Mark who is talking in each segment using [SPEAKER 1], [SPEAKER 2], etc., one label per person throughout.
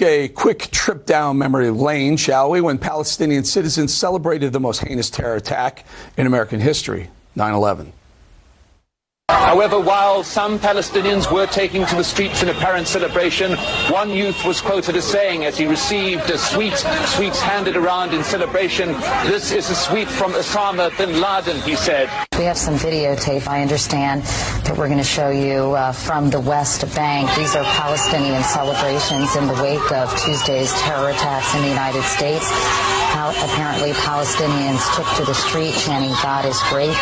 [SPEAKER 1] A quick trip down memory lane, shall we, when Palestinian citizens celebrated the most heinous terror attack in American history, 9/11.
[SPEAKER 2] However, while some Palestinians were taking to the streets in apparent celebration, one youth was quoted as saying, as he received a sweets handed around in celebration, "This is a sweet from Osama bin Laden," he said.
[SPEAKER 3] We have some videotape, I understand, that we're going to show you from the West Bank. These are Palestinian celebrations in the wake of Tuesday's terror attacks in the United States. How apparently Palestinians took to the street chanting, "God is great."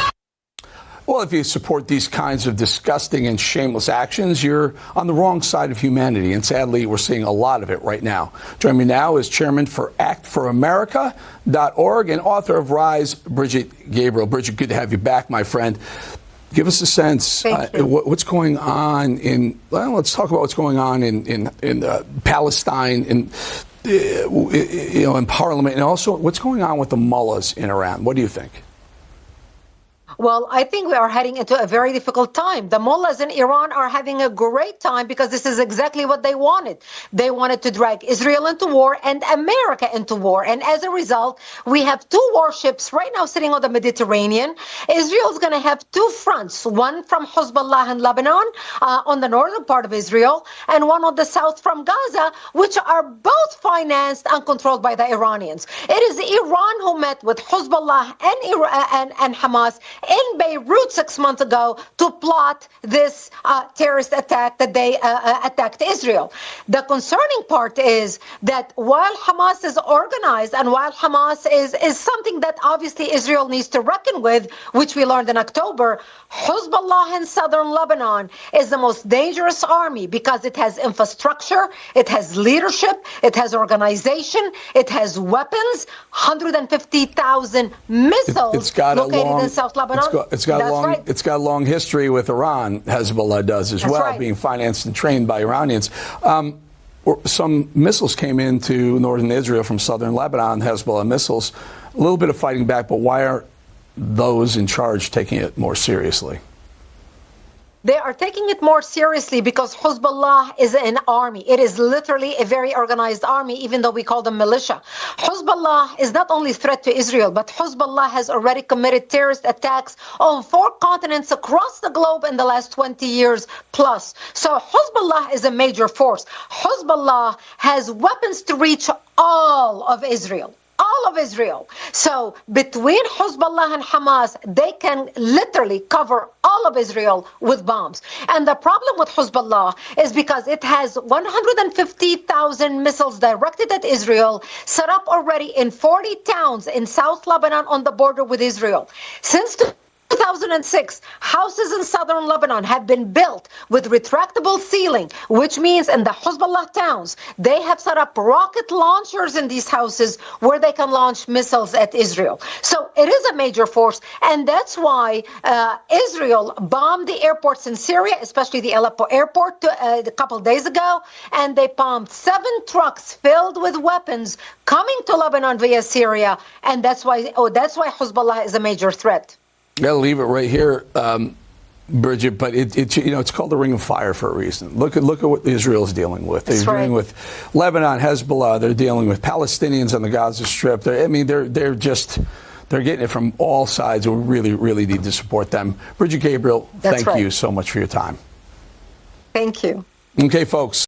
[SPEAKER 1] Well, if you support these kinds of disgusting and shameless actions, you're on the wrong side of humanity. And sadly, we're seeing a lot of it right now. Joining me now is chairman for actforamerica.org and author of Rise, Brigitte Gabriel. Brigitte, good to have you back, my friend. Give us a sense, what's going on let's talk about what's going on in Palestine, in Parliament, and also what's going on with the mullahs in Iran. What do you think?
[SPEAKER 4] Well, I think we are heading into a very difficult time. The mullahs in Iran are having a great time because this is exactly what they wanted. They wanted to drag Israel into war and America into war. And as a result, we have two warships right now sitting on the Mediterranean. Israel's going to have two fronts, one from Hezbollah in Lebanon on the northern part of Israel, and one on the south from Gaza, which are both financed and controlled by the Iranians. It is Iran who met with Hezbollah and Hamas in Beirut 6 months ago to plot this terrorist attack that they attacked Israel. The concerning part is that while Hamas is organized and while Hamas is something that obviously Israel needs to reckon with, which we learned in October, Hezbollah in southern Lebanon is the most dangerous army because it has infrastructure, it has leadership, it has organization, it has weapons, 150,000 missiles located in South Lebanon.
[SPEAKER 1] It's got a long history with Iran. Hezbollah does as well, being financed and trained by Iranians. Some missiles came into northern Israel from southern Lebanon, Hezbollah missiles. A little bit of fighting back, but why aren't those in charge taking it more seriously?
[SPEAKER 4] They are taking it more seriously because Hezbollah is an army. It is literally a very organized army, even though we call them militia. Hezbollah is not only a threat to Israel, but Hezbollah has already committed terrorist attacks on 4 continents across the globe in the last 20 years plus. So Hezbollah is a major force. Hezbollah has weapons to reach all of Israel. All of Israel. So between Hezbollah and Hamas, they can literally cover all of Israel with bombs. And the problem with Hezbollah is because it has 150,000 missiles directed at Israel, set up already in 40 towns in South Lebanon on the border with Israel. Since 2006, houses in southern Lebanon have been built with retractable ceiling, which means in the Hezbollah towns, they have set up rocket launchers in these houses where they can launch missiles at Israel. So it is a major force, and that's why Israel bombed the airports in Syria, especially the Aleppo airport a couple days ago, and they bombed 7 trucks filled with weapons coming to Lebanon via Syria, and that's why Hezbollah is a major threat.
[SPEAKER 1] Gotta leave it right here, Brigitte. But it's called the Ring of Fire for a reason. Look at what Israel is dealing with. They're dealing with Lebanon, Hezbollah. They're dealing with Palestinians on the Gaza Strip. They're getting it from all sides. We really need to support them. Brigitte Gabriel, thank you so much for your time.
[SPEAKER 4] Thank you.
[SPEAKER 1] Okay, folks.